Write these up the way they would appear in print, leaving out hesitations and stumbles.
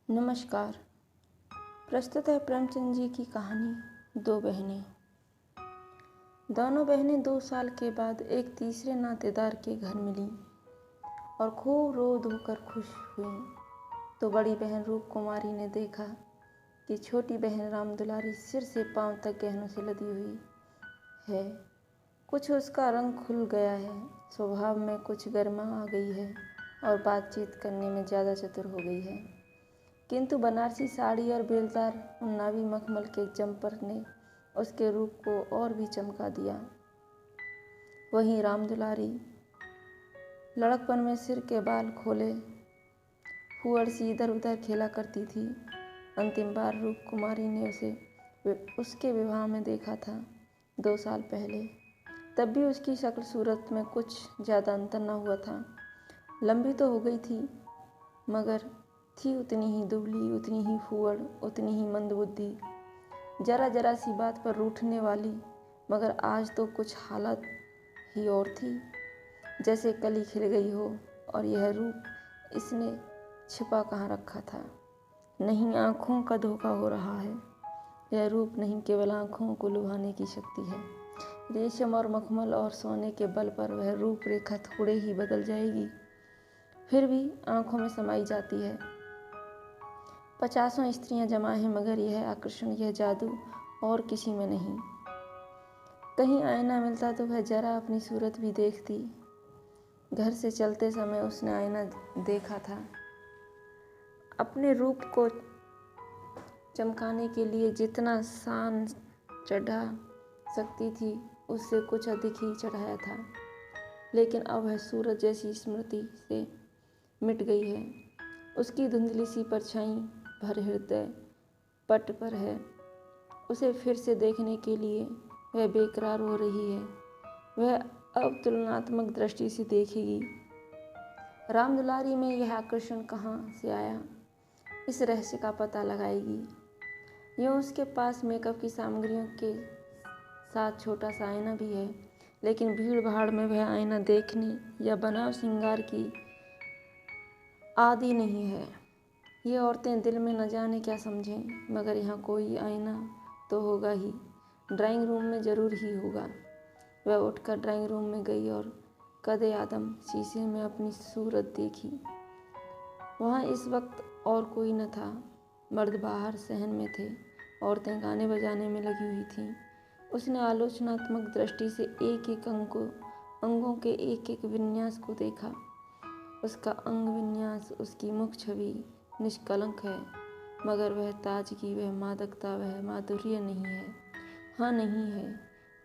नमस्कार। प्रस्तुत है प्रेमचंद जी की कहानी दो बहनें। दोनों बहनें 2 साल के बाद एक तीसरे नातेदार के घर मिलीं और खूब रो धोकर खुश हुईं। तो बड़ी बहन रूप कुमारी ने देखा कि छोटी बहन राम दुलारी सिर से पांव तक गहनों से लदी हुई है। कुछ उसका रंग खुल गया है, स्वभाव में कुछ गर्मा आ गई है और बातचीत करने में ज़्यादा चतुर हो गई है। किंतु बनारसी साड़ी और बेलदार उन्नावी मखमल के जम्पर ने उसके रूप को और भी चमका दिया। वहीं राम दुलारी लड़कपन में सिर के बाल खोले फूहड़ सी इधर उधर खेला करती थी। अंतिम बार रूप कुमारी ने उसे उसके विवाह में देखा था 2 साल पहले। तब भी उसकी शक्ल सूरत में कुछ ज़्यादा अंतर न हुआ था। लंबी तो हो गई थी, मगर थी उतनी ही दुबली, उतनी ही फूहड़, उतनी ही मंदबुद्धि, जरा जरा सी बात पर रूठने वाली। मगर आज तो कुछ हालत ही और थी, जैसे कली खिल गई हो। और यह रूप इसने छिपा कहाँ रखा था। नहीं, आँखों का धोखा हो रहा है। यह रूप नहीं, केवल आँखों को लुभाने की शक्ति है। रेशम और मखमल और सोने के बल पर वह रूपरेखा थोड़े ही बदल जाएगी, फिर भी आँखों में समाई जाती है। 50 स्त्रियां जमा हैं, मगर यह आकर्षण, यह जादू और किसी में नहीं। कहीं आईना मिलता तो वह जरा अपनी सूरत भी देखती। घर से चलते समय उसने आईना देखा था। अपने रूप को चमकाने के लिए जितना शान चढ़ा सकती थी, उससे कुछ अधिक ही चढ़ाया था। लेकिन अब वह सूरज जैसी स्मृति से मिट गई है। उसकी धुंधली सी परछाई भर हृदय पट पर है। उसे फिर से देखने के लिए वह बेकरार हो रही है। वह अब तुलनात्मक दृष्टि से देखेगी। राम दुलारी में यह आकर्षण कहाँ से आया, इस रहस्य का पता लगाएगी। यूँ उसके पास मेकअप की सामग्रियों के साथ छोटा सा आईना भी है, लेकिन भीड़ भाड़ में वह आईना देखने या बनाव श्रृंगार की आदि नहीं है। ये औरतें दिल में न जाने क्या समझें, मगर यहाँ कोई आईना तो होगा ही, ड्राइंग रूम में ज़रूर ही होगा। वह उठकर ड्राइंग रूम में गई और कदे आदम शीशे में अपनी सूरत देखी। वहाँ इस वक्त और कोई न था। मर्द बाहर सहन में थे, औरतें गाने बजाने में लगी हुई थीं। उसने आलोचनात्मक दृष्टि से एक एक अंगों के एक एक विन्यास को देखा। उसका अंग विन्यास, उसकी मुख छवि निष्कलंक है, मगर वह ताजगी, वह मादकता, वह माधुर्य नहीं है। हाँ, नहीं है।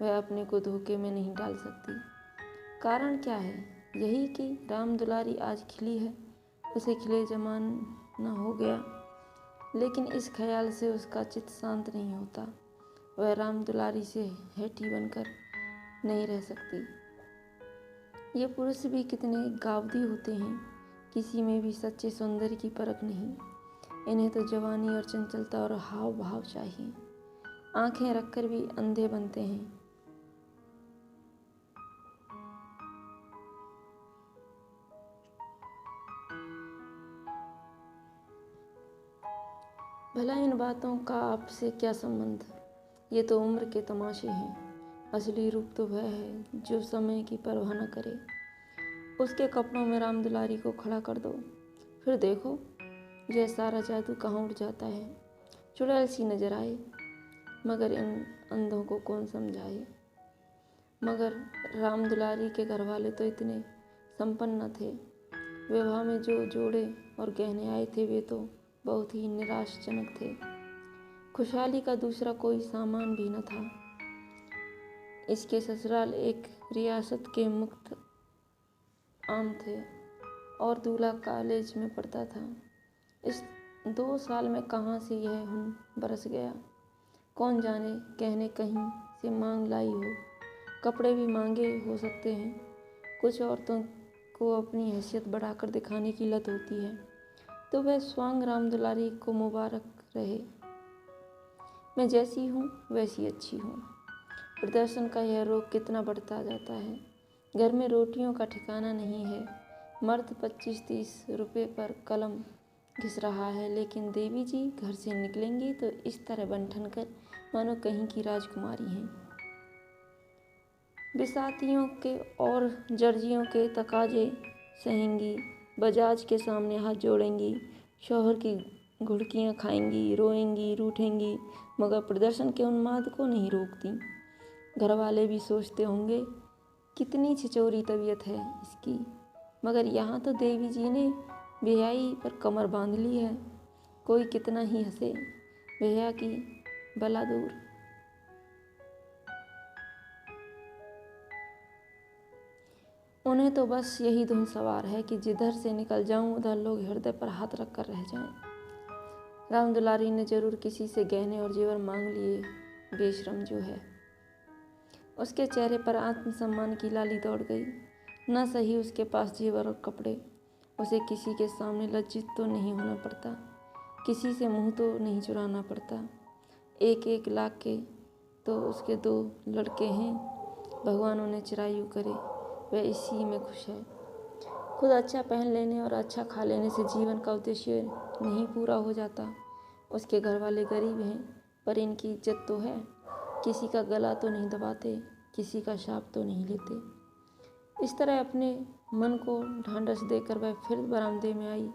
वह अपने को धोखे में नहीं डाल सकती। कारण क्या है? यही कि राम दुलारी आज खिली है, उसे खिले जमाना हो गया। लेकिन इस ख्याल से उसका चित्त शांत नहीं होता। वह राम दुलारी से हेठी बनकर नहीं रह सकती। ये पुरुष भी कितने गावदी होते हैं, किसी में भी सच्चे सौंदर्य की परख नहीं। इन्हें तो जवानी और चंचलता और हाव भाव चाहिए। आंखें रखकर भी अंधे बनते हैं। भला इन बातों का आपसे क्या संबंध? ये तो उम्र के तमाशे हैं। असली रूप तो वह है जो समय की परवाह न करे। उसके कपड़ों में राम दुलारी को खड़ा कर दो, फिर देखो यह सारा जादू कहाँ उड़ जाता है। चुड़ैल सी नजर आए, मगर इन अंधों को कौन समझाए। मगर राम दुलारी के घर वाले तो इतने संपन्न न थे। विवाह में जो जोड़े और गहने आए थे, वे तो बहुत ही निराशजनक थे। खुशहाली का दूसरा कोई सामान भी न था। इसके ससुराल एक रियासत के मुक्त आम थे और दूल्हा कॉलेज में पढ़ता था। इस 2 साल में कहाँ से यह हुन बरस गया, कौन जाने। गहने कहीं से मांग लाई हो, कपड़े भी महंगे हो सकते हैं। कुछ औरतों को अपनी हैसियत बढ़ाकर दिखाने की लत होती है, तो वह स्वांग राम दुलारी को मुबारक रहे। मैं जैसी हूँ वैसी अच्छी हूँ। प्रदर्शन का यह रोग कितना बढ़ता जाता है। घर में रोटियों का ठिकाना नहीं है। मर्द 25-30 रुपये पर कलम घिस रहा है, लेकिन देवी जी घर से निकलेंगी तो इस तरह बन ठन कर मानो कहीं की राजकुमारी हैं। बिसातियों के और जर्जियों के तकाजे सहेंगी, बजाज के सामने हाथ जोड़ेंगी, शौहर की घुड़कियाँ खाएंगी, रोएंगी, रूठेंगी, मगर प्रदर्शन के उन्माद को नहीं रोकती। घर वाले भी सोचते होंगे कितनी छिचोरी तबीयत है इसकी, मगर यहाँ तो देवी जी ने बेहयाई पर कमर बांध ली है। कोई कितना ही हंसे, बेहया की बला दूर। उन्हें तो बस यही धुन सवार है कि जिधर से निकल जाऊं उधर लोग हृदय पर हाथ रख कर रह जाएं। राम दुलारी ने जरूर किसी से गहने और जेवर मांग लिए, बेशरम जो है। उसके चेहरे पर आत्मसम्मान की लाली दौड़ गई। न सही उसके पास जेवर और कपड़े, उसे किसी के सामने लज्जित तो नहीं होना पड़ता, किसी से मुंह तो नहीं चुराना पड़ता। 1-1 लाख के तो उसके 2 लड़के हैं, भगवान उन्हें चिरायु करे, वह इसी में खुश है। खुद अच्छा पहन लेने और अच्छा खा लेने से जीवन का उद्देश्य नहीं पूरा हो जाता। उसके घर वाले गरीब हैं, पर इनकी इज्जत तो है, किसी का गला तो नहीं दबाते, किसी का शाप तो नहीं लेते। इस तरह अपने मन को ढांढस देकर वह फिर बरामदे में आई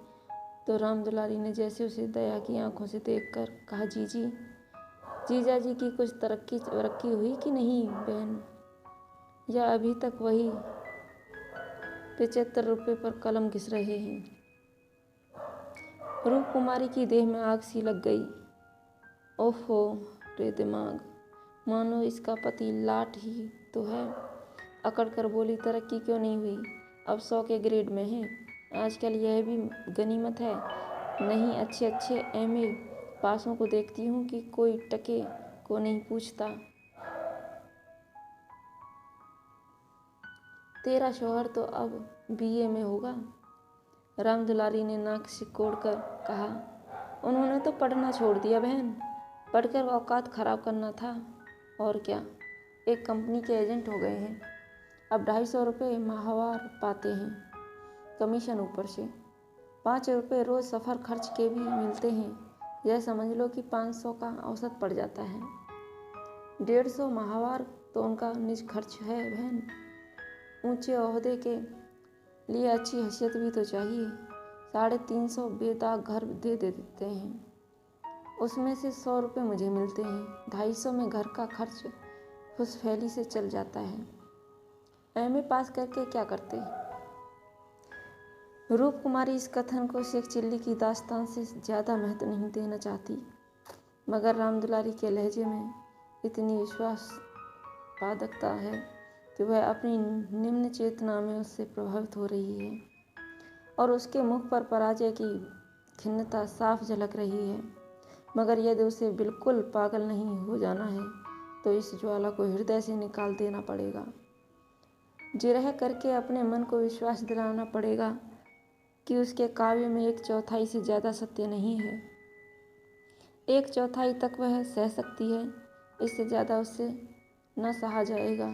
तो राम दुलारी ने जैसे उसे दया की आंखों से देखकर कहा, जीजा जी की कुछ तरक्की हुई कि नहीं बहन, या अभी तक वही 75 रुपये पर कलम घिस रहे हैं। रूप कुमारी की देह में आग सी लग गई। ओहो रे दिमाग, मानो इसका पति लाट ही तो है। अकड़ कर बोली, तरक्की क्यों नहीं हुई, अब 100 के ग्रेड में है। आजकल यह भी गनीमत है। नहीं, अच्छे MA पासों को देखती हूँ कि कोई टके को नहीं पूछता। तेरा शौहर तो अब BA में होगा। राम दुलारी ने नाक सिकोड़ कर कहा, उन्होंने तो पढ़ना छोड़ दिया बहन, पढ़कर औकात खराब करना था और क्या। एक कंपनी के एजेंट हो गए हैं, अब 250 रुपये माहवार पाते हैं, कमीशन ऊपर से। 5 रुपये रोज़ सफ़र खर्च के भी मिलते हैं। यह समझ लो कि 500 का औसत पड़ जाता है। 150 माहवार तो उनका निज खर्च है बहन। ऊंचे ओहदे के लिए अच्छी हैसियत भी तो चाहिए। 350 बेदाग घर दे देते हैं, उसमें से 100 रुपये मुझे मिलते हैं। 250 में घर का खर्च फुसफैली से चल जाता है। MA पास करके क्या करते। रूप कुमारी इस कथन को शेख चिल्ली की दास्तान से ज़्यादा महत्व नहीं देना चाहती, मगर राम दुलारी के लहजे में इतनी विश्वास पादकता है कि वह अपनी निम्न चेतना में उससे प्रभावित हो रही है और उसके मुख पर पराजय की खिन्नता साफ झलक रही है। मगर यदि उसे बिल्कुल पागल नहीं हो जाना है तो इस ज्वाला को हृदय से निकाल देना पड़ेगा। जिरह करके अपने मन को विश्वास दिलाना पड़ेगा कि उसके काव्य में 1/4 से ज़्यादा सत्य नहीं है। 1/4 तक वह सह सकती है, इससे ज़्यादा उससे न सहा जाएगा।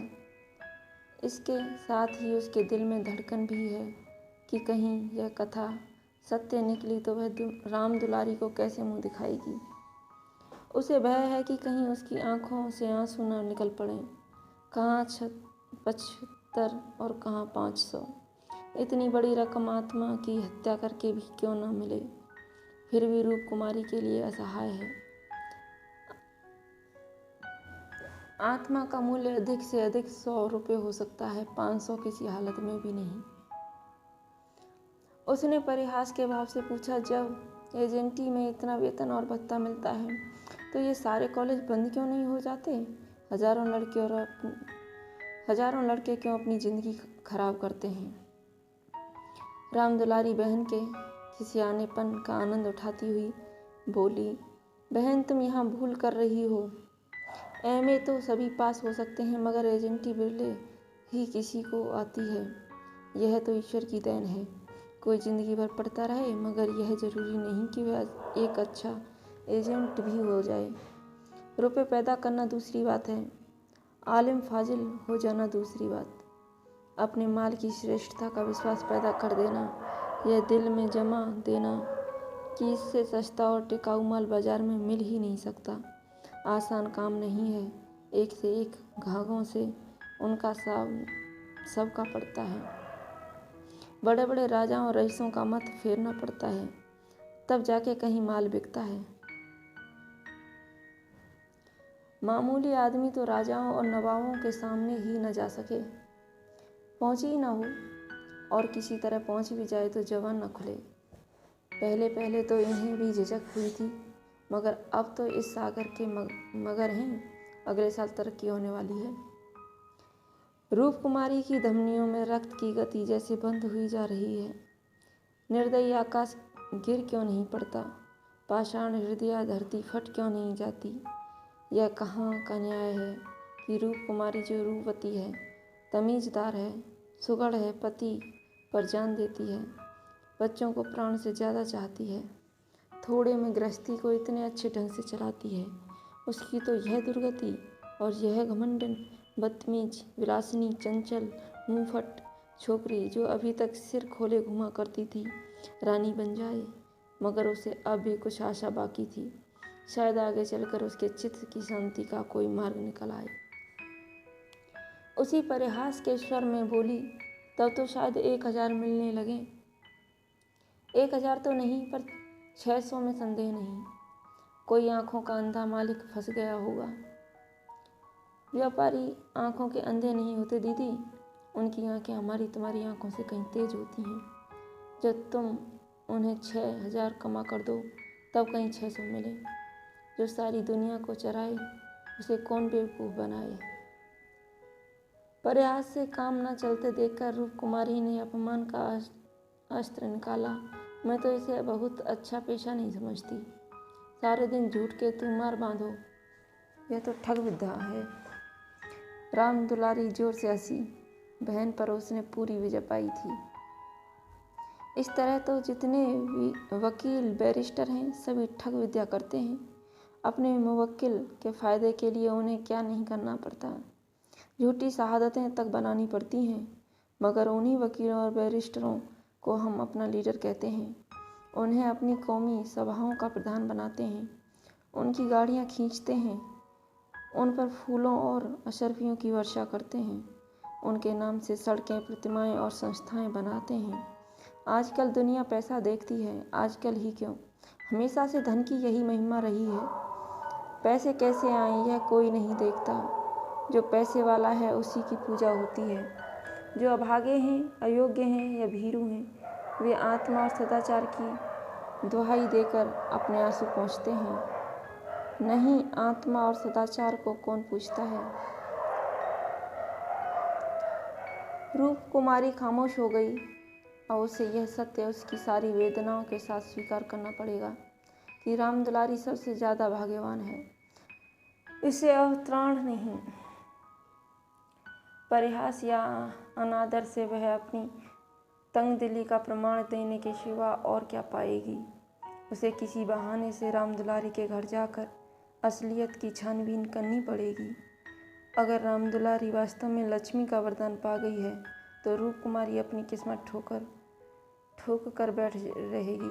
इसके साथ ही उसके दिल में धड़कन भी है कि कहीं यह कथा सत्य निकली तो वह राम दुलारी को कैसे मुंह दिखाएगी। उसे भय है कि कहीं उसकी आंखों से आंसू न निकल पड़े। कहाँ 75 और कहाँ 500। इतनी बड़ी रकम आत्मा की हत्या करके भी क्यों न मिले, फिर भी रूप कुमारी के लिए असहाय है। आत्मा का मूल्य अधिक से अधिक 100 रुपये हो सकता है, 500 किसी हालत में भी नहीं। उसने परिहास के भाव से पूछा, जब एजेंटी में इतना वेतन और भत्ता मिलता है तो ये सारे कॉलेज बंद क्यों नहीं हो जाते। हजारों लड़के क्यों अपनी ज़िंदगी खराब करते हैं। राम दुलारी बहन के खिसियानेपन का आनंद उठाती हुई बोली, बहन तुम यहाँ भूल कर रही हो। MA तो सभी पास हो सकते हैं, मगर एजेंटी बिरले ही किसी को आती है। यह तो ईश्वर की देन है। कोई ज़िंदगी भर पढ़ता रहे, मगर यह ज़रूरी नहीं कि वह एक अच्छा एजेंट भी हो जाए। रुपए पैदा करना दूसरी बात है, आलिम फाजिल हो जाना दूसरी बात। अपने माल की श्रेष्ठता का विश्वास पैदा कर देना, यह दिल में जमा देना कि इससे सस्ता और टिकाऊ माल बाजार में मिल ही नहीं सकता। आसान काम नहीं है, एक से एक घाघों से उनका सबका पड़ता है। बड़े बड़े राजाओं और रईसों का मत फेरना पड़ता है, तब जाके कहीं माल बिकता है। मामूली आदमी तो राजाओं और नवाबों के सामने ही न जा सके, पहुंच ही ना हो, और किसी तरह पहुंच भी जाए तो जवान न खुले। पहले पहले तो इन्हें भी झिझक हुई थी, मगर अब तो इस सागर के मगर हैं, अगले साल तरक्की होने वाली है। रूप कुमारी की धमनियों में रक्त की गति जैसे बंद हुई जा रही है। निर्दयी आकाश गिर क्यों नहीं पड़ता, पाषाण हृदय धरती फट क्यों नहीं जाती। यह कहाँ का न्याय है कि रूप कुमारी जो रूपवती है, तमीज़दार है, सुघड़ है, पति पर जान देती है, बच्चों को प्राण से ज़्यादा चाहती है, थोड़े में गृहस्थी को इतने अच्छे ढंग से चलाती है, उसकी तो यह दुर्गति और यह घमंडन बदतमीज विलासिनी चंचल मुंहफट छोकरी जो अभी तक सिर खोले घुमा करती थी रानी बन जाए। मगर उसे अब भी कुछ आशा बाकी थी, शायद आगे चलकर उसके चित्त की शांति का कोई मार्ग निकल आए। उसी परिहास के स्वर में बोली, तब तो शायद 1000 मिलने लगे। 1000 तो नहीं, पर 600 में संदेह नहीं। कोई आंखों का अंधा मालिक फंस गया होगा। व्यापारी आंखों के अंधे नहीं होते दीदी, उनकी आंखें हमारी तुम्हारी आंखों से कहीं तेज होती हैं। जब तुम उन्हें 6000 कमा कर दो, तब कहीं 600 मिले। जो सारी दुनिया को चराए, उसे कौन बेवकूफ़ बनाए। परिहास से काम न चलते देखकर रूप कुमारी ने अपमान का अस्त्र निकाला। मैं तो इसे बहुत अच्छा पेशा नहीं समझती। सारे दिन झूठ के तुम मार बांधो, यह तो ठग विद्या है। राम दुलारी जोर से हंसी। बहन पर उसने पूरी विजय पाई थी। इस तरह तो जितने वकील बैरिस्टर हैं, सभी ठग विद्या करते हैं। अपने मुवक्किल के फ़ायदे के लिए उन्हें क्या नहीं करना पड़ता, झूठी शहादतें तक बनानी पड़ती हैं। मगर उन्हीं वकीलों और बैरिस्टरों को हम अपना लीडर कहते हैं, उन्हें अपनी कौमी सभाओं का प्रधान बनाते हैं, उनकी गाड़ियाँ खींचते हैं, उन पर फूलों और अशर्फियों की वर्षा करते हैं, उनके नाम से सड़कें, प्रतिमाएं और संस्थाएं बनाते हैं। आजकल दुनिया पैसा देखती है, आजकल ही क्यों, हमेशा से धन की यही महिमा रही है। पैसे कैसे आए यह कोई नहीं देखता, जो पैसे वाला है उसी की पूजा होती है। जो अभागे हैं, अयोग्य हैं या भीरू हैं, वे आत्मा और सदाचार की दुहाई देकर अपने आंसू पहुँचते हैं। नहीं, आत्मा और सदाचार को कौन पूछता है। रूप कुमारी खामोश हो गई और उसे यह सत्य उसकी सारी वेदनाओं के साथ स्वीकार करना पड़ेगा कि राम दुलारी सबसे ज़्यादा भाग्यवान है। इसे अवत्राण नहीं, परिहास या अनादर से वह अपनी तंगदिली का प्रमाण देने के सिवा और क्या पाएगी। उसे किसी बहाने से राम दुलारी के घर जाकर असलियत की छानबीन करनी पड़ेगी। अगर राम दुलारी वास्तव में लक्ष्मी का वरदान पा गई है, तो रूप कुमारी अपनी किस्मत ठोक कर बैठ रहेगी।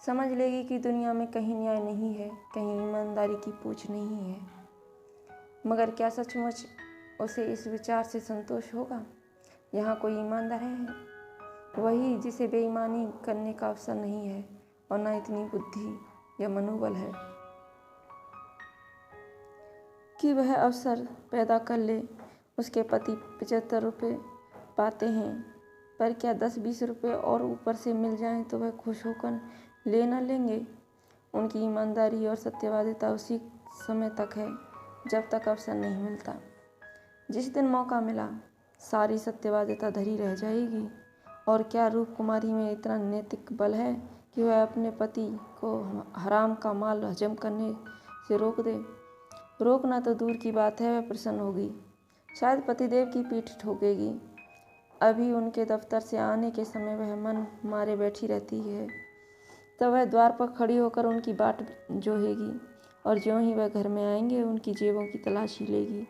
समझ लेगी कि दुनिया में कहीं न्याय नहीं है, कहीं ईमानदारी की पूछ नहीं है। मगर क्या सचमुच उसे इस विचार से संतोष होगा? यहाँ कोई ईमानदार है, वही जिसे बेईमानी करने का अवसर नहीं है और न इतनी बुद्धि या मनोबल है कि वह अवसर पैदा कर ले। उसके पति 75 रुपये पाते हैं, पर क्या 10-20 रुपये और ऊपर से मिल जाएं तो वह खुश होकर ले न लेंगे। उनकी ईमानदारी और सत्यवादिता उसी समय तक है जब तक अवसर नहीं मिलता। जिस दिन मौका मिला, सारी सत्यवादिता धरी रह जाएगी। और क्या रूप कुमारी में इतना नैतिक बल है कि वह अपने पति को हराम का माल हजम करने से रोक दे? रोकना तो दूर की बात है, वह प्रसन्न होगी, शायद पतिदेव की पीठ ठोकेगी। अभी उनके दफ्तर से आने के समय वह मन मारे बैठी रहती है, तब वह द्वार पर खड़ी होकर उनकी बाट जोहेगी और ज्यों ही वह घर में आएंगे उनकी जेबों की तलाशी लेगी।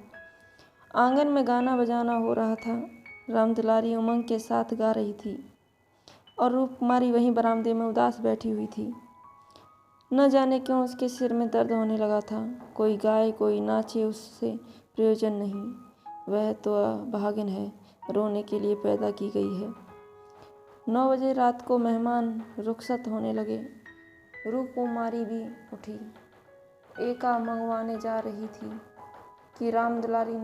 आंगन में गाना बजाना हो रहा था। राम दुलारी उमंग के साथ गा रही थी। और रूप कुमारी वहीं बरामदे में उदास बैठी हुई थी। न जाने क्यों उसके सिर में दर्द होने लगा था। कोई गाए कोई नाचे, उससे प्रयोजन नहीं। वह तो अभागिन है, रोने के लिए पैदा की गई है। 9 बजे रात को मेहमान रुखसत होने लगे। रूप कुमारी भी उठी, एका मंगवाने जा रही थी कि राम दुलारी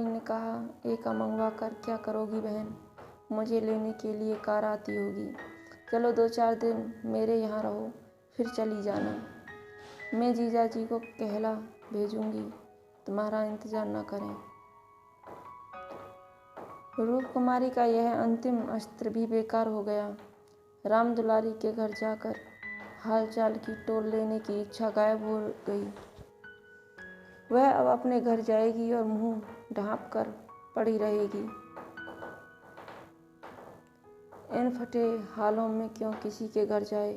ने कहा, एका मंगवा कर क्या करोगी बहन? मुझे लेने के लिए कार आती होगी। चलो 2-4 दिन मेरे यहाँ रहो, फिर चली जाना। मैं जीजा जी को कहला भेजूंगी, तुम्हारा इंतजार न करें। रूप कुमारी का यह अंतिम अस्त्र भी बेकार हो गया। राम दुलारी के घर जाकर हालचाल की टोल लेने की इच्छा गायब हो गई। वह अब अपने घर जाएगी और मुंह ढांप कर पड़ी रहेगी। इन फटे हालों में क्यों किसी के घर जाए?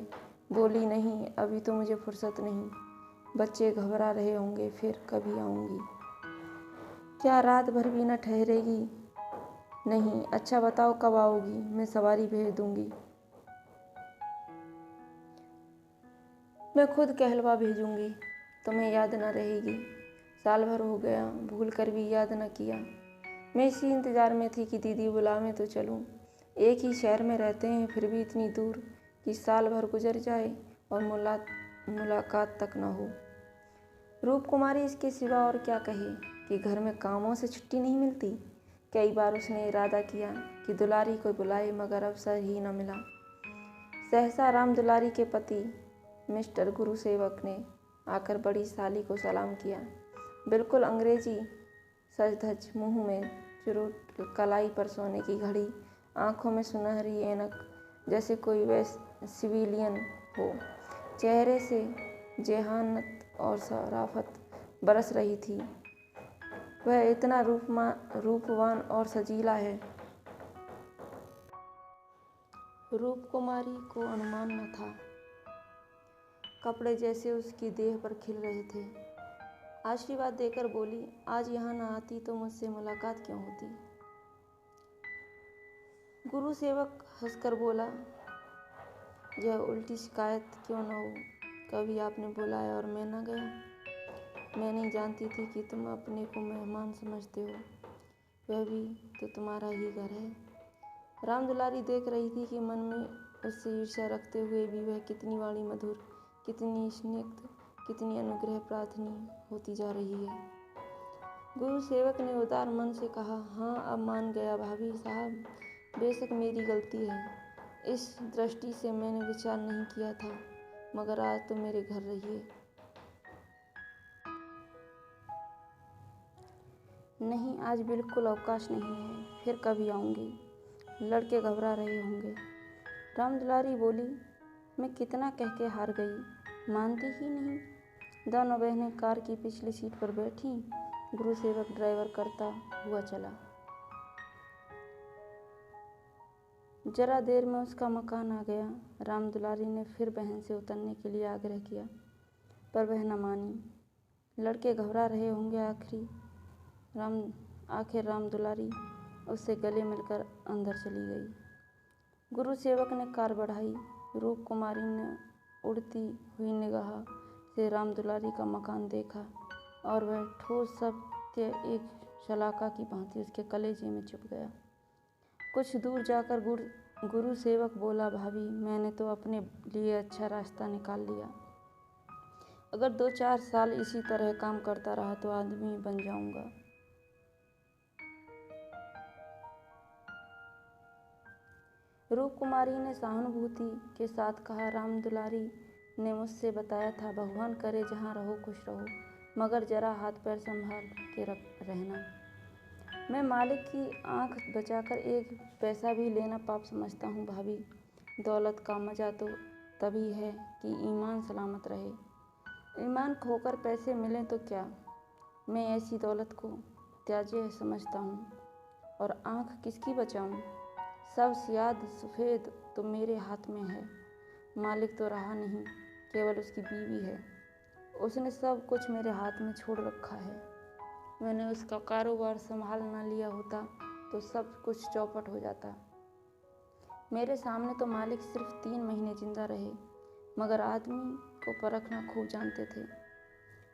बोली, नहीं, अभी तो मुझे फुर्सत नहीं। बच्चे घबरा रहे होंगे, फिर कभी आऊंगी। क्या रात भर भी न ठहरेगी? नहीं। अच्छा बताओ कब आओगी? मैं सवारी भेज दूंगी। मैं खुद कहलवा भेजूंगी, तुम्हें याद न रहेगी। साल भर हो गया, भूल कर भी याद न किया। मैं इसी इंतजार में थी कि दीदी बुलावे तो चलूं। एक ही शहर में रहते हैं, फिर भी इतनी दूर कि साल भर गुजर जाए और मुलाकात तक न हो। रूप कुमारी इसके सिवा और क्या कहे कि घर में कामों से छुट्टी नहीं मिलती। कई बार उसने इरादा किया कि दुलारी को बुलाए, मगर अवसर ही न मिला। सहसा राम दुलारी के पति मिस्टर गुरुसेवक ने आकर बड़ी साली को सलाम किया। बिल्कुल अंग्रेजी सज-धज, मुंह में चुरुट, कलाई पर सोने की घड़ी, आंखों में सुनहरी ऐनक, जैसे कोई वैसे सिविलियन हो। चेहरे से जेहानत और शराफत बरस रही थी। वह इतना रूपवान और सजीला है, रूप कुमारी को अनुमान न था। कपड़े जैसे उसकी देह पर खिल रहे थे। आशीर्वाद देकर बोली, आज यहाँ न आती तो मुझसे मुलाकात क्यों होती? गुरु सेवक हंसकर बोला, यह उल्टी शिकायत क्यों न हो। कभी आपने बुलाया और मैं न गया। मैं नहीं जानती थी कि तुम अपने को मेहमान समझते हो। वह भी तो तुम्हारा ही घर है। राम दुलारी देख रही थी कि मन में उससे ईर्ष्या रखते हुए भी वह कितनी वाणी मधुर, कितनी स्निग्ध, कितनी अनुग्रह प्रार्थनी होती जा रही है। गुरु सेवक ने उदार मन से कहा, हाँ, अब मान गया भाभी साहब, बेशक मेरी गलती है। इस दृष्टि से मैंने विचार नहीं किया था, मगर आज तो मेरे घर रहिए। नहीं, आज बिल्कुल अवकाश नहीं है, फिर कभी आऊँगी। लड़के घबरा रहे होंगे। राम दुलारी बोली, मैं कितना कह के हार गई, मानती ही नहीं। दोनों बहनें कार की पिछली सीट पर बैठी। गुरु सेवक ड्राइवर करता हुआ चला। जरा देर में उसका मकान आ गया। राम दुलारी ने फिर बहन से उतरने के लिए आग्रह किया, पर वह न मानी। लड़के घबरा रहे होंगे। आखिर राम दुलारी उससे गले मिलकर अंदर चली गई। गुरु सेवक ने कार बढ़ाई। रूप कुमारी ने उड़ती हुई निगाह से राम दुलारी का मकान देखा और वह ठोस सत्य एक शलाका की भांति उसके कलेजे में चुभ गया। कुछ दूर जाकर गुरु सेवक बोला, भाभी, मैंने तो अपने लिए अच्छा रास्ता निकाल लिया। अगर 2-4 साल इसी तरह काम करता रहा तो आदमी बन जाऊंगा। रूप कुमारी ने सहानुभूति के साथ कहा, राम दुलारी ने मुझसे बताया था, भगवान करे जहाँ रहो खुश रहो, मगर जरा हाथ पैर संभाल के रहना। मैं मालिक की आंख बचाकर एक पैसा भी लेना पाप समझता हूँ भाभी। दौलत का मजा तो तभी है कि ईमान सलामत रहे। ईमान खोकर पैसे मिलें तो क्या? मैं ऐसी दौलत को त्याज्य समझता हूँ। और आंख किसकी बचाऊँ? सब सियाद सफ़ेद तो मेरे हाथ में है। मालिक तो रहा नहीं, केवल उसकी बीवी है। उसने सब कुछ मेरे हाथ में छोड़ रखा है। मैंने उसका कारोबार संभाल न लिया होता तो सब कुछ चौपट हो जाता। मेरे सामने तो मालिक सिर्फ 3 महीने जिंदा रहे, मगर आदमी को परखना खूब जानते थे।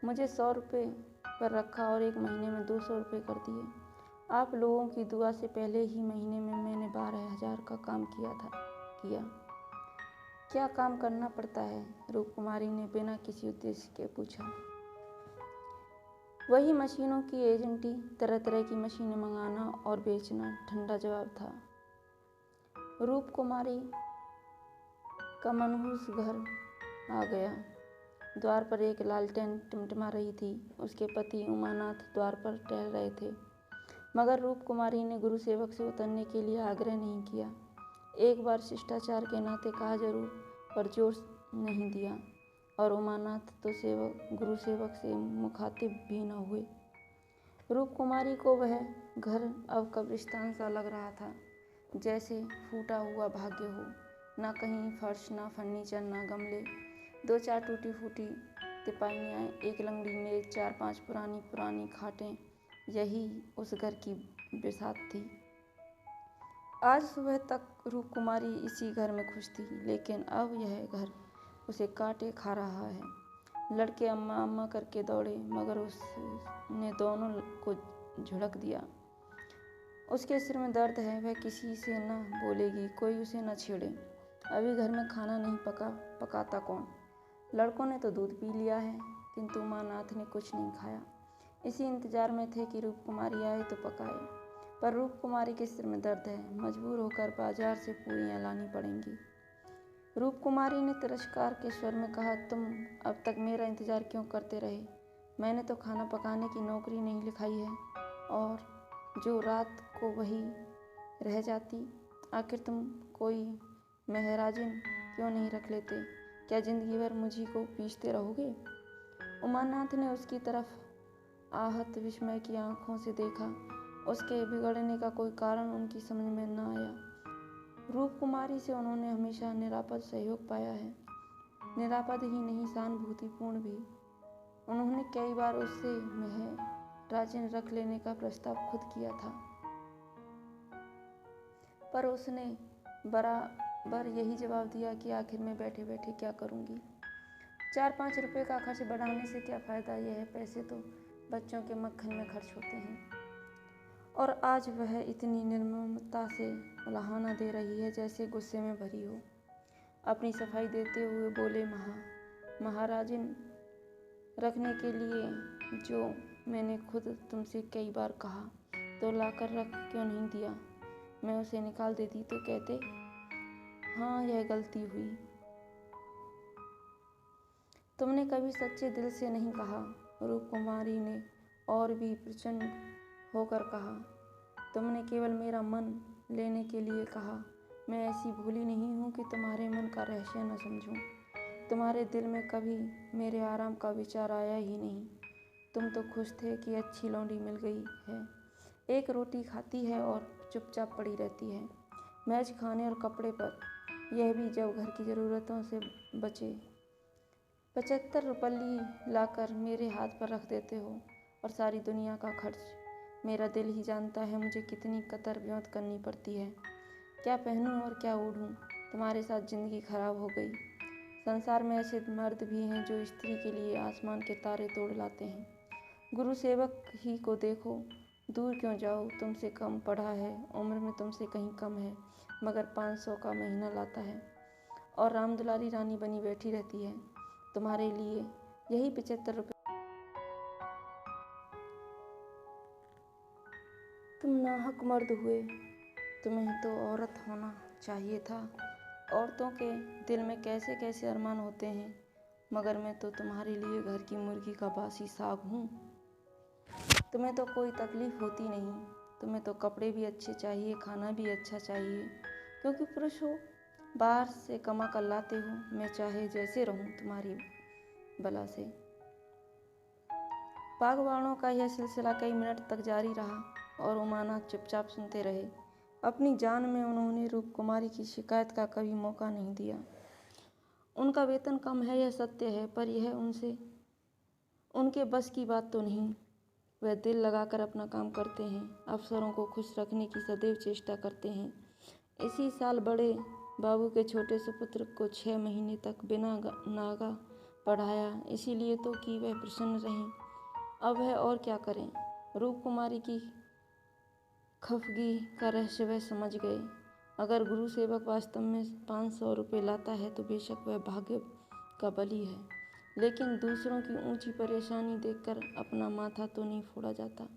मुझे 100 रुपये पर रखा और 1 महीने में 200 रुपये कर दिए। आप लोगों की दुआ से पहले ही महीने में मैंने 12,000 का काम किया। क्या काम करना पड़ता है? रूपकुमारी ने बिना किसी उद्देश्य के पूछा। वही मशीनों की एजेंटी, तरह तरह की मशीनें मंगाना और बेचना, ठंडा जवाब था। रूपकुमारी का मनहूस घर आ गया। द्वार पर एक लालटेन टिमटिमा रही थी। उसके पति उमानाथ द्वार पर टहल रहे थे, मगर रूपकुमारी ने गुरुसेवक से उतरने के लिए आग्रह नहीं किया। एक बार शिष्टाचार के नाते कहा जरूर, पर जोर नहीं दिया, और उमानाथ तो गुरुसेवक से मुखातिब भी न हुए। रूपकुमारी को वह घर अब कब्रिस्तान सा लग रहा था, जैसे फूटा हुआ भाग्य हो। ना कहीं फर्श, ना फर्नीचर, ना गमले, 2-4 टूटी फूटी तिपाइयाँ, एक लंगड़ी मेज, 4-5 पुरानी खाटें, यही उस घर की बिसात थी। आज सुबह तक रूपकुमारी इसी घर में खुश थी, लेकिन अब यह घर उसे काटे खा रहा है। लड़के अम्मा अम्मा करके दौड़े, मगर उसने दोनों को झुड़क दिया। उसके सिर में दर्द है, वह किसी से न बोलेगी, कोई उसे न छेड़े। अभी घर में खाना नहीं पकाता कौन? लड़कों ने तो दूध पी लिया है, किंतु उमानाथ ने कुछ नहीं खाया। इसी इंतजार में थे कि रूपकुमारी आए तो पकाए, पर रूपकुमारी के सिर में दर्द है, मजबूर होकर बाजार से पूरियां लानी पड़ेंगी। रूपकुमारी ने तिरस्कार के स्वर में कहा, तुम अब तक मेरा इंतजार क्यों करते रहे? मैंने तो खाना पकाने की नौकरी नहीं लिखाई है, और जो रात को वही रह जाती। आखिर तुम कोई महराजिन क्यों नहीं रख लेते? क्या जिंदगी भर मुझी को पीसते रहोगे? उमानाथ ने उसकी तरफ आहत विस्मय की आंखों से देखा। उसके बिगड़ने का कोई कारण उनकी समझ में न आया। रूपकुमारी से उन्होंने हमेशा निरापद सहयोग पाया है, निरापद ही नहीं, सहानुभूतिपूर्ण भी। उन्होंने कई बार उससे महराजिन रख लेने का प्रस्ताव खुद किया था, पर उसने बराबर यही जवाब दिया कि आखिर में बैठे बैठे क्या करूंगी? 4-5 रुपये का खर्च बढ़ाने से क्या फ़ायदा? यह पैसे तो बच्चों के मक्खन में खर्च होते हैं। और आज वह इतनी निर्ममता से उलाहना दे रही है जैसे गुस्से में भरी हो। अपनी सफाई देते हुए बोले, महाराजिन रखने के लिए जो मैंने खुद तुमसे कई बार कहा, तो लाकर रख क्यों नहीं दिया? मैं उसे निकाल देती तो कहते, हाँ यह गलती हुई। तुमने कभी सच्चे दिल से नहीं कहा। रूपकुमारी ने और भी प्रचंड होकर कहा, तुमने केवल मेरा मन लेने के लिए कहा। मैं ऐसी भोली नहीं हूँ कि तुम्हारे मन का रहस्य न समझूं। तुम्हारे दिल में कभी मेरे आराम का विचार आया ही नहीं। तुम तो खुश थे कि अच्छी लौंडी मिल गई है, एक रोटी खाती है और चुपचाप पड़ी रहती है, मैच खाने और कपड़े पर, यह भी जब घर की ज़रूरतों से बचे। 75 रुपये लाकर मेरे हाथ पर रख देते हो, और सारी दुनिया का खर्च मेरा दिल ही जानता है मुझे कितनी कतर ब्योंत करनी पड़ती है। क्या पहनूं और क्या ओढ़ूं? तुम्हारे साथ ज़िंदगी खराब हो गई। संसार में ऐसे मर्द भी हैं जो स्त्री के लिए आसमान के तारे तोड़ लाते हैं। गुरु सेवक ही को देखो, दूर क्यों जाओ, तुमसे कम पढ़ा है, उम्र में तुमसे कहीं कम है, मगर 500 का महीना लाता है, और रामदुलारी रानी बनी बैठी रहती है तुम्हारे लिए यही 75 रुपये। तुम नाहक मर्द हुए, तुम्हें तो औरत होना चाहिए था। औरतों के दिल में कैसे कैसे अरमान होते हैं, मगर मैं तो तुम्हारे लिए घर की मुर्गी का बासी साग हूँ। तुम्हें तो कोई तकलीफ होती नहीं। तुम्हें तो कपड़े भी अच्छे चाहिए, खाना भी अच्छा चाहिए, क्योंकि पुरुष हो, बाहर से कमा कर लाते हो। मैं चाहे जैसे रहूं तुम्हारी बला से। बागवानों का यह सिलसिला कई मिनट तक जारी रहा, और उमानाथ चुपचाप सुनते रहे। अपनी जान में उन्होंने रूपकुमारी की शिकायत का कभी मौका नहीं दिया। उनका वेतन कम है, यह सत्य है, पर यह उनके बस की बात तो नहीं। वह दिल लगाकर अपना काम करते हैं, अफसरों को खुश रखने की सदैव चेष्टा करते हैं। इसी साल बड़े बाबू के छोटे सुपुत्र को 6 महीने तक बिना नागा पढ़ाया, इसीलिए तो कि वह प्रसन्न रहें। अब वह और क्या करें। रूप कुमारी की खफगी का रहस्य वह समझ गए। अगर गुरु सेवक वास्तव में 500 रुपये लाता है तो बेशक वह भाग्य का बली है, लेकिन दूसरों की ऊंची परेशानी देखकर अपना माथा तो नहीं फोड़ा जाता।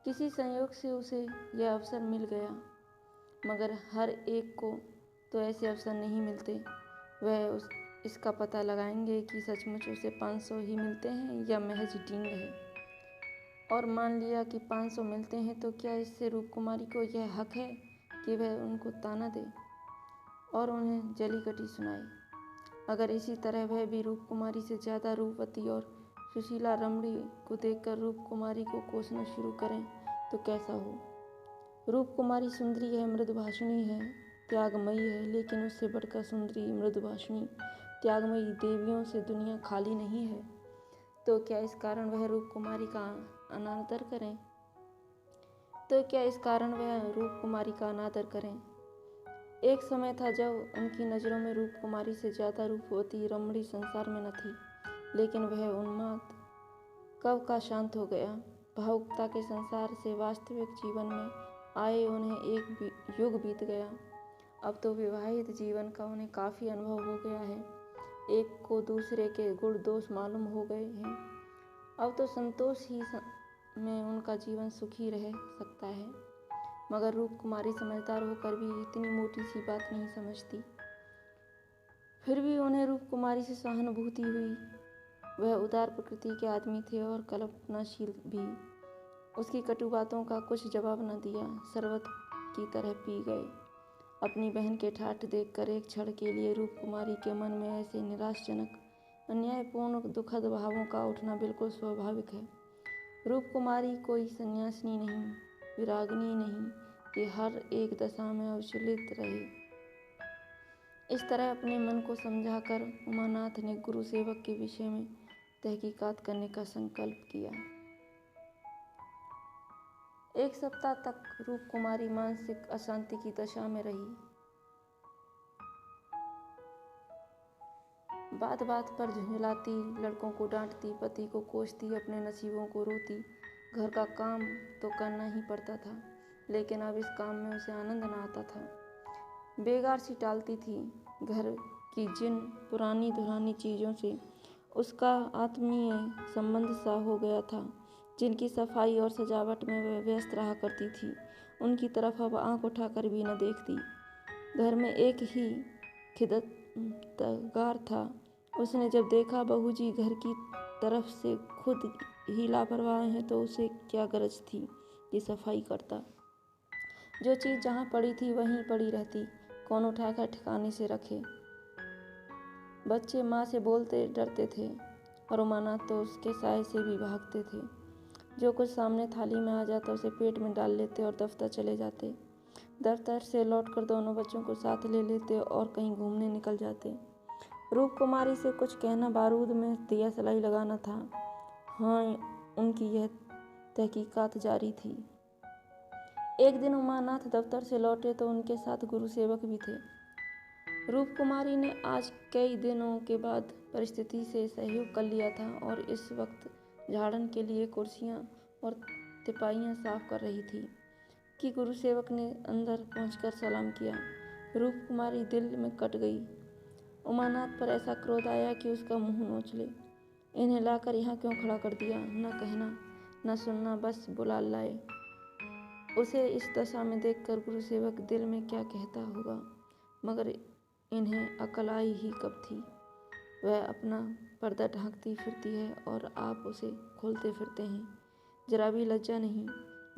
किसी संयोग से उसे यह अवसर मिल गया, मगर हर एक को तो ऐसे अवसर नहीं मिलते। वह इसका पता लगाएंगे कि सचमुच उसे 500 ही मिलते हैं या महज डींग है। और मान लिया कि 500 मिलते हैं तो क्या इससे रूप कुमारी को यह हक है कि वह उनको ताना दे और उन्हें जली कटी सुनाए। अगर इसी तरह वह भी रूप कुमारी से ज़्यादा रूपवती और सुशीला रमणी को देखकर रूप कुमारी को कोसना शुरू करें तो कैसा हो। रूप कुमारी सुंदरी है, मृदुभाषिणी है, त्यागमयी है, लेकिन उससे बढ़कर सुंदरी, मृदुभाषिणी, त्यागमयी देवियों से दुनिया खाली नहीं है। तो क्या इस कारण वह रूप कुमारी का अनादर करें? एक समय था जब उनकी नज़रों में रूप कुमारी से ज़्यादा रूपवती रमणी संसार में न थी, लेकिन वह उन्माद कब का शांत हो गया। भावुकता के संसार से वास्तविक जीवन में आए उन्हें एक युग बीत गया। अब तो विवाहित जीवन का उन्हें काफ़ी अनुभव हो गया है। एक को दूसरे के गुण दोष मालूम हो गए हैं। अब तो संतोष ही में उनका जीवन सुखी रह सकता है। मगर रूप कुमारी समझदार होकर भी इतनी मोटी सी बात नहीं समझती। फिर भी उन्हें रूप कुमारी से सहानुभूति हुई। वह उदार प्रकृति के आदमी थे और कल्पनाशील भी। उसकी कटु बातों का कुछ जवाब न दिया, शरबत की तरह पी गए। अपनी बहन के ठाठ देखकर एक क्षण के लिए रूप कुमारी के मन में ऐसे निराशजनक, अन्यायपूर्ण, दुखद भावों का उठना बिल्कुल स्वाभाविक है। रूप कुमारी कोई सन्यासिनी नहीं, विरागिनी नहीं कि हर एक दशा में अविचलित रहे। इस तरह अपने मन को समझाकर उमानाथ ने गुरु सेवक के विषय में तहकीकात करने का संकल्प किया। एक सप्ताह तक रूप कुमारी मानसिक अशांति की दशा में रही। बात बात पर झुंझलाती, लड़कों को डांटती, पति को कोसती, अपने नसीबों को रोती। घर का काम तो करना ही पड़ता था, लेकिन अब इस काम में उसे आनंद न आता था। बेगार सी टालती थी। घर की जिन पुरानी दुरानी चीज़ों से उसका आत्मीय संबंध सा हो गया था, जिनकी सफाई और सजावट में वह व्यस्त रहा करती थी, उनकी तरफ अब आंख उठाकर भी न देखती। घर में एक ही खिदमतगार था। उसने जब देखा बहू जी घर की तरफ से खुद ही लापरवाह हैं तो उसे क्या गरज थी कि सफाई करता। जो चीज़ जहाँ पड़ी थी वहीं पड़ी रहती, कौन उठाकर ठिकाने से रखे। बच्चे माँ से बोलते डरते थे और उमानाथ तो उसके साय से भी भागते थे। जो कुछ सामने थाली में आ जाता उसे पेट में डाल लेते और दफ्तर चले जाते। दफ्तर से लौटकर दोनों बच्चों को साथ ले लेते और कहीं घूमने निकल जाते। रूप कुमारी से कुछ कहना बारूद में दिया सलाई लगाना था। हाँ, उनकी यह तहकीकात जारी थी। एक दिन उमानाथ दफ्तर से लौटे तो उनके साथ गुरु सेवक भी थे। रूप कुमारी ने आज कई दिनों के बाद परिस्थिति से सहयोग कर लिया था और इस वक्त झाड़न के लिए कुर्सियां और तिपाइयां साफ कर रही थी कि गुरु सेवक ने अंदर पहुंचकर सलाम किया। रूप कुमारी दिल में कट गई। उमानाथ पर ऐसा क्रोध आया कि उसका मुंह नोच ले। इन्हें लाकर यहाँ क्यों खड़ा कर दिया? न कहना न सुनना, बस बुला लाए। उसे इस दशा में देखकर गुरु सेवक दिल में क्या कहता होगा, मगर इन्हें अकल आई ही कब थी। वह अपना पर्दा ढांकती फिरती है और आप उसे खोलते फिरते हैं। जरा भी लज्जा नहीं,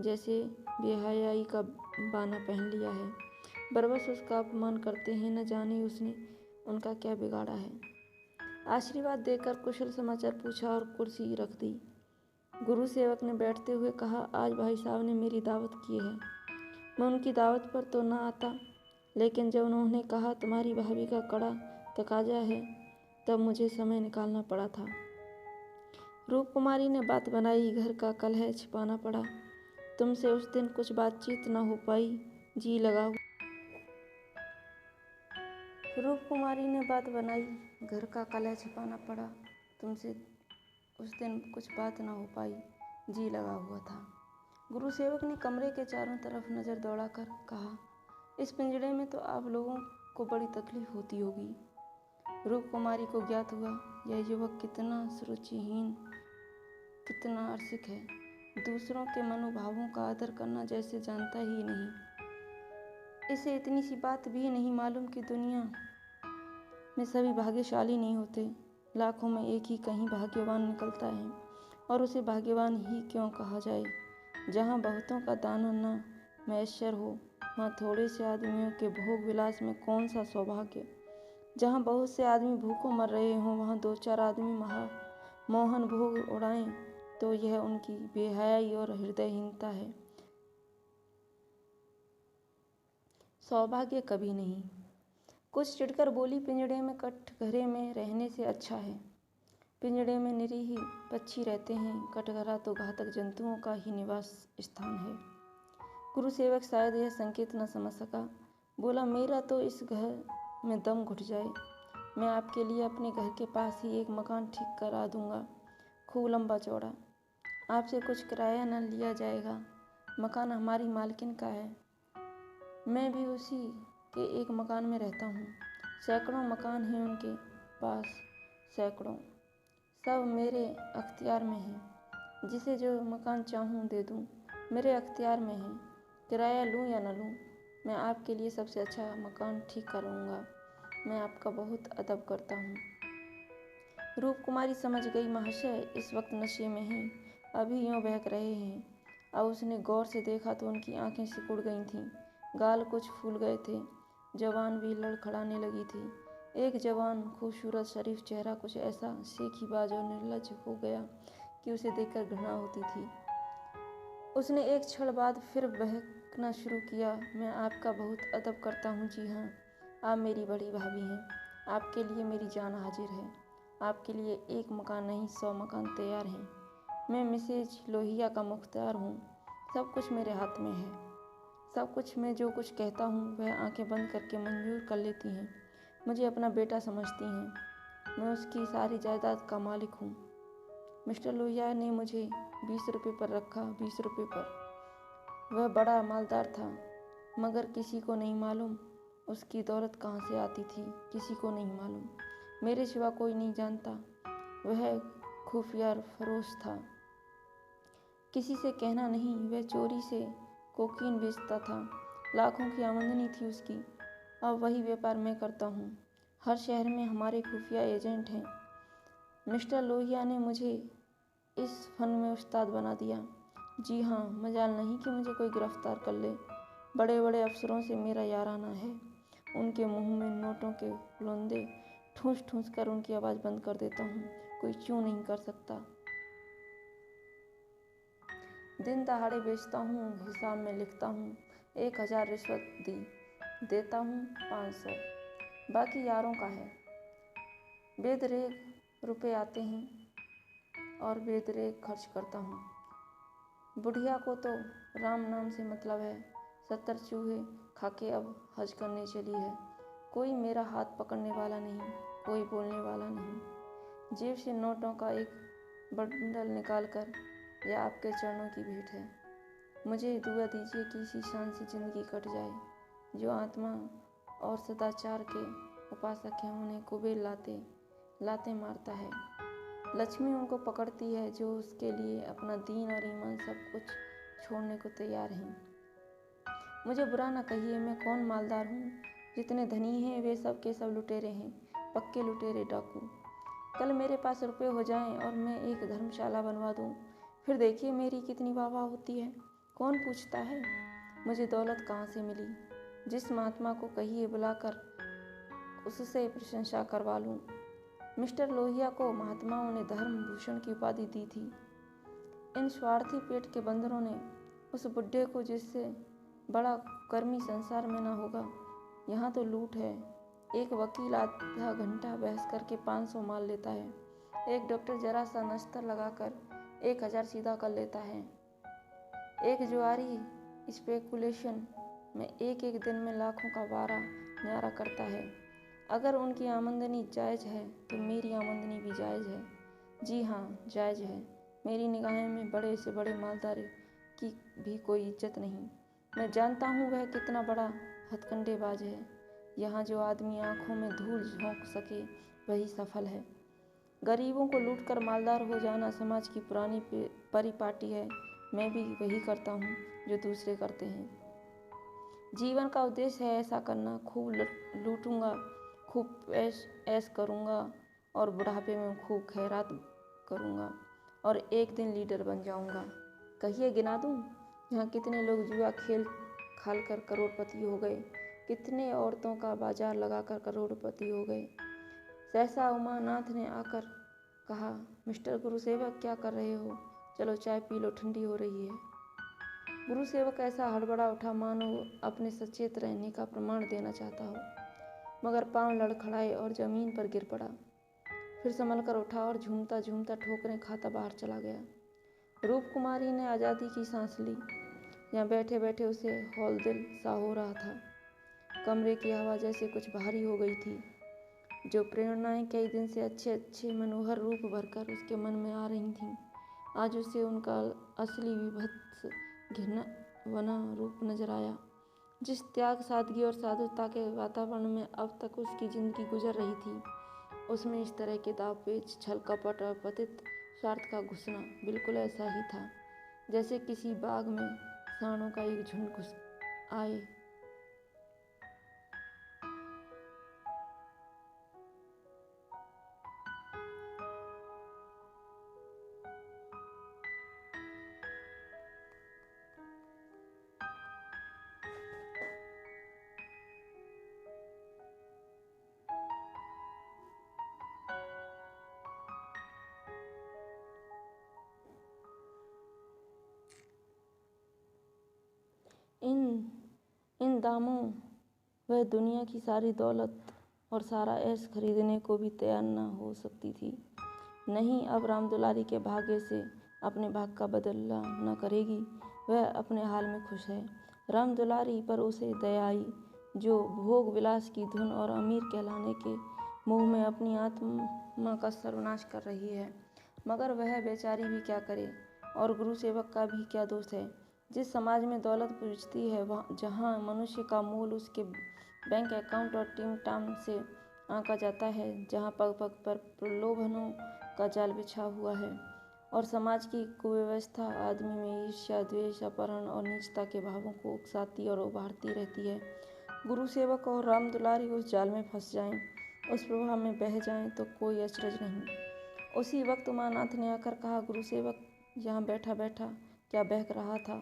जैसे बेहयाई का बाना पहन लिया है। बरबस उसका अपमान करते हैं, न जाने उसने उनका क्या बिगाड़ा है। आशीर्वाद देकर कुशल समाचार पूछा और कुर्सी रख दी। गुरु सेवक ने बैठते हुए कहा, आज भाई साहब ने मेरी दावत की है। मैं उनकी दावत पर तो न आता, लेकिन जब उन्होंने कहा तुम्हारी भाभी का कड़ा तकाजा है, तब मुझे समय निकालना पड़ा था। रूप कुमारी ने बात बनाई, घर का कलह छिपाना पड़ा। तुमसे उस दिन कुछ बातचीत न हो पाई, जी लगा। रूप कुमारी ने बात बनाई, घर का कलह छिपाना पड़ा। तुमसे उस दिन कुछ बात न हो पाई, जी लगा हुआ था। गुरु सेवक ने कमरे के चारों तरफ नज़र दौड़ाकर कहा, इस पिंजड़े में तो आप लोगों को बड़ी तकलीफ होती होगी। रूप कुमारी को ज्ञात हुआ, यह युवक कितना सुरुचिहीन, कितना अरसिक है। दूसरों के मनोभावों का आदर करना जैसे जानता ही नहीं। इसे इतनी सी बात भी नहीं मालूम कि दुनिया में सभी भाग्यशाली नहीं होते। लाखों में एक ही कहीं भाग्यवान निकलता है, और उसे भाग्यवान ही क्यों कहा जाए। जहाँ बहुतों का दाना न मैसर हो, वहाँ थोड़े से आदमियों के भोग विलास में कौन सा सौभाग्य। जहाँ बहुत से आदमी भूखों मर रहे हों, वहाँ दो चार आदमी मोहन भोग उड़ाएं तो यह उनकी बेहयाई और हृदयहीनता है। सौभाग्य कभी नहीं। कुछ चिढ़कर बोली, पिंजड़े में कटघरे में रहने से अच्छा है। पिंजड़े में निरीह पक्षी रहते हैं, कटघरा तो घातक जंतुओं का ही निवास स्थान है। गुरु सेवक शायद यह संकेत न समझ सका। बोला, मेरा तो इस घर में दम घुट जाए। मैं आपके लिए अपने घर के पास ही एक मकान ठीक करा दूंगा, खूब लंबा चौड़ा। आपसे कुछ किराया न लिया जाएगा। मकान हमारी मालकिन का है। मैं भी उसी के एक मकान में रहता हूँ। सैकड़ों मकान हैं उनके पास, सैकड़ों। सब मेरे अख्तियार में हैं। जिसे जो मकान चाहूँ दे दूँ, मेरे अख्तियार में है। किराया लूँ या न लूँ, मैं आपके लिए सबसे अच्छा मकान ठीक करूँगा। मैं आपका बहुत अदब करता हूँ। रूप कुमारी समझ गई, महाशय इस वक्त नशे में हैं, अभी यूँ बहक रहे हैं। अब उसने गौर से देखा तो उनकी आंखें सिकुड़ गई थीं, गाल कुछ फूल गए थे, जवान भी लड़खड़ाने लगी थी। एक जवान खूबसूरत शरीफ चेहरा कुछ ऐसा शेखीबाज और निर्लज हो गया कि उसे देखकर घृणा होती थी। उसने एक क्षण बाद फिर बहकना शुरू किया, मैं आपका बहुत अदब करता हूँ। जी हाँ, आप मेरी बड़ी भाभी हैं। आपके लिए मेरी जान हाजिर है। आपके लिए एक मकान नहीं 100 मकान तैयार हैं। मैं मिसेज लोहिया का मुख्तार हूँ। सब कुछ मेरे हाथ में है। सब कुछ मैं जो कुछ कहता हूँ वह आंखें बंद करके मंजूर कर लेती हैं। मुझे अपना बेटा समझती हैं। मैं उसकी सारी जायदाद का मालिक हूँ। मिस्टर लोहिया ने मुझे 20 रुपये पर रखा, 20 रुपये पर। वह बड़ा मालदार था, मगर किसी को नहीं मालूम उसकी दौलत कहाँ से आती थी, किसी को नहीं मालूम। मेरे सिवा कोई नहीं जानता। वह खुफिया फरोश था। किसी से कहना नहीं, वह चोरी से कोकीन बेचता था। लाखों की आमदनी थी उसकी। अब वही व्यापार मैं करता हूँ। हर शहर में हमारे खुफिया एजेंट हैं। मिस्टर लोहिया ने मुझे इस फन में उस्ताद बना दिया। जी हाँ, मजाल नहीं कि मुझे कोई गिरफ्तार कर ले। बड़े बड़े अफसरों से मेरा याराना है। उनके मुंह में नोटों के लोंदे ठूंस ठूंस कर उनकी आवाज़ बंद कर देता हूँ। कोई चूं नहीं कर सकता। दिन दहाड़े बेचता हूँ, हिसाब में लिखता हूँ। 1000 रिश्वत दी, देता हूँ 500, बाकी यारों का है। बेदरेग रुपए आते हैं और बेदरेग खर्च करता हूँ। बुढ़िया को तो राम नाम से मतलब है। 70 चूहे खाके अब हज करने चली है। कोई मेरा हाथ पकड़ने वाला नहीं, कोई बोलने वाला नहीं। जेब से नोटों का एक बंडल निकालकर, यह आपके चरणों की भेंट है। मुझे दुआ दीजिए कि इसी शान से जिंदगी कट जाए। जो आत्मा और सदाचार के उपासक हैं उन्हें कुबेर लाते मारता है। लक्ष्मी उनको पकड़ती है जो उसके लिए अपना दीन और ईमान सब कुछ छोड़ने को तैयार हैं। मुझे बुरा न कहिए, मैं कौन मालदार हूँ। जितने धनी हैं वे सब के सब लुटेरे हैं, पक्के लुटेरे, डाकू। कल मेरे पास रुपए हो जाएं और मैं एक धर्मशाला बनवा दूँ, फिर देखिए मेरी कितनी वाह होती है। कौन पूछता है मुझे दौलत कहाँ से मिली। जिस महात्मा को कहिए बुलाकर उससे प्रशंसा करवा लूँ। मिस्टर लोहिया को महात्माओं ने धर्म भूषण की उपाधि दी थी। इन स्वार्थी पेट के बंदरों ने उस बुड्ढे को, जिससे बड़ा कर्मी संसार में ना होगा। यहाँ तो लूट है। एक वकील आधा घंटा बहस करके 500 माल लेता है। एक डॉक्टर जरा सा नश्तर लगाकर 1000 सीधा कर लेता है। एक जुआरी स्पेकुलेशन में एक दिन में लाखों का वारा न्यारा करता है। अगर उनकी आमदनी जायज़ है तो मेरी आमदनी भी जायज़ है। जी हाँ, जायज़ है। मेरी निगाहें में बड़े से बड़े मालदार की भी कोई इज्जत नहीं। मैं जानता हूँ वह कितना बड़ा हथकंडेबाज है। यहाँ जो आदमी आंखों में धूल झोंक सके वही सफल है। गरीबों को लूटकर मालदार हो जाना समाज की पुरानी परिपाटी है। मैं भी वही करता हूँ जो दूसरे करते हैं। जीवन का उद्देश्य है ऐसा करना। खूब लूटूंगा, खूब ऐश करूँगा और बुढ़ापे में खूब खैरात करूँगा और एक दिन लीडर बन जाऊँगा। कहिए गिना दूँ यहाँ कितने लोग जुआ खेल खाल कर करोड़पति हो गए, कितने औरतों का बाजार लगाकर करोड़पति हो गए। सहसा उमानाथ ने आकर कहा, मिस्टर गुरुसेवक क्या कर रहे हो? चलो चाय पी लो, ठंडी हो रही है। गुरुसेवक ऐसा हड़बड़ा उठा मानो अपने सचेत रहने का प्रमाण देना चाहता हो, मगर पांव लड़खड़ाए और जमीन पर गिर पड़ा। फिर संभल कर उठा और झूमता झूमता ठोकरें खाता बाहर चला गया। रूप कुमारी ने आज़ादी की सांस ली। यहाँ बैठे बैठे उसे हौलदिल सा हो रहा था। कमरे की हवा जैसे कुछ भारी हो गई थी। जो प्रेरणाएं कई दिन से अच्छे अच्छे मनोहर रूप भरकर उसके मन में आ रही थीं, आज उसे उनका असली विभत्स घिनौना रूप नजर आया। जिस त्याग, सादगी और साधुता के वातावरण में अब तक उसकी जिंदगी गुजर रही थी, उसमें इस तरह के दाव पेच, छल कपट और पतित स्वार्थ का घुसना बिल्कुल ऐसा ही था जैसे किसी बाग में सांडों का एक झुंड घुस आए। इन दामों वह दुनिया की सारी दौलत और सारा ऐश खरीदने को भी तैयार न हो सकती थी। नहीं, अब रामदुलारी के भाग्य से अपने भाग का बदला न करेगी। वह अपने हाल में खुश है। रामदुलारी पर उसे दया आई, जो भोग विलास की धुन और अमीर कहलाने के मोह में अपनी आत्मा का सर्वनाश कर रही है। मगर वह बेचारी भी क्या करे, और गुरुसेवक का भी क्या दोष है। जिस समाज में दौलत पूजती है, वहाँ जहाँ मनुष्य का मूल उसके बैंक अकाउंट और टीम टाम से आंका जाता है, जहाँ पग पग पर प्रलोभनों का जाल बिछा हुआ है और समाज की कुव्यवस्था आदमी में ईर्ष्या, द्वेष, अपहरण और नीचता के भावों को उकसाती और उभारती रहती है, गुरुसेवक और रामदुलारी उस जाल में फंस जाएं, उस प्रवाह में बह जाएं तो कोई अचरज नहीं। उसी वक्त उमानाथ ने आकर कहा, गुरुसेवक यहाँ बैठा बैठा क्या बहक रहा था?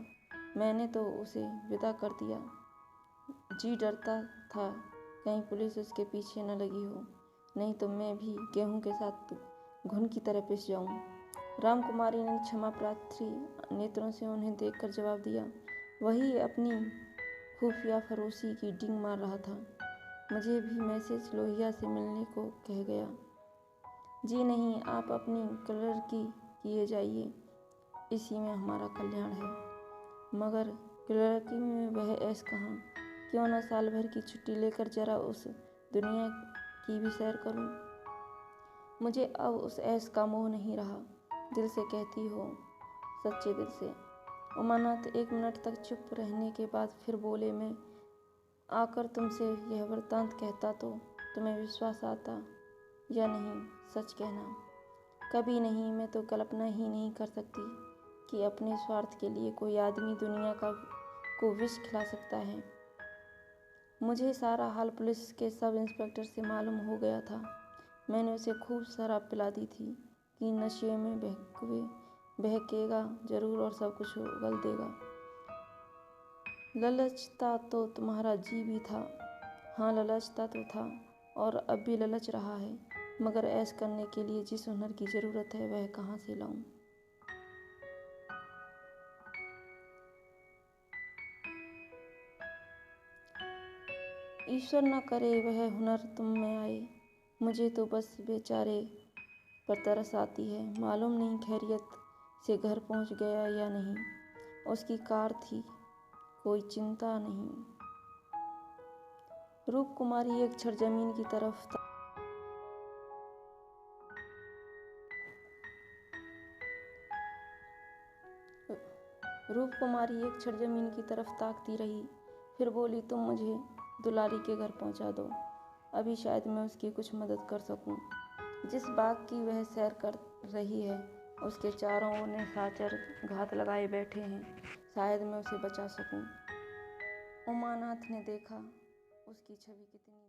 मैंने तो उसे विदा कर दिया। जी डरता था कहीं पुलिस उसके पीछे न लगी हो, नहीं तो मैं भी गेहूं के साथ घुन की तरह पिस जाऊं। रामकुमारी ने क्षमा प्रार्थी नेत्रों से उन्हें देखकर जवाब दिया। वही अपनी खुफिया फरोशी की डींग मार रहा था। मुझे भी मैसेज लोहिया से मिलने को कह गया। जी नहीं, आप अपनी क्लर्की किए जाइए, इसी में हमारा कल्याण है। मगर क्लर्की में वह ऐश कहाँ? क्यों न साल भर की छुट्टी लेकर जरा उस दुनिया की भी सैर करूं। मुझे अब उस ऐश का मोह नहीं रहा। दिल से कहती हो, सच्चे दिल से। उमानाथ 1 मिनट तक चुप रहने के बाद फिर बोले, मैं आकर तुमसे यह वृत्तांत कहता तो तुम्हें विश्वास आता या नहीं? सच कहना। कभी नहीं। मैं तो कल्पना ही नहीं कर सकती कि अपने स्वार्थ के लिए कोई आदमी दुनिया को विष खिला सकता है। मुझे सारा हाल पुलिस के सब इंस्पेक्टर से मालूम हो गया था। मैंने उसे खूब शराब पिला दी थी कि नशे में बहकेगा जरूर और सब कुछ उगल देगा। ललचता तो तुम्हारा जी भी था। हाँ, ललचता तो था और अब भी ललच रहा है, मगर ऐश करने के लिए जिस हुनर की ज़रूरत है वह कहाँ से लाऊं? ईश्वर न करे वह हुनर तुम में आए। मुझे तो बस बेचारे पर तरस आती है। मालूम नहीं खैरियत से घर पहुंच गया या नहीं। उसकी कार थी, कोई चिंता नहीं। रूप कुमारी एक क्षण जमीन की तरफ ताकती रही, फिर बोली, तुम मुझे दुलारी के घर पहुंचा दो, अभी शायद मैं उसकी कुछ मदद कर सकूं। जिस बाग की वह सैर कर रही है उसके चारों ओर निशाचर घात लगाए बैठे हैं, शायद मैं उसे बचा सकूं। उमानाथ ने देखा उसकी छवि कितनी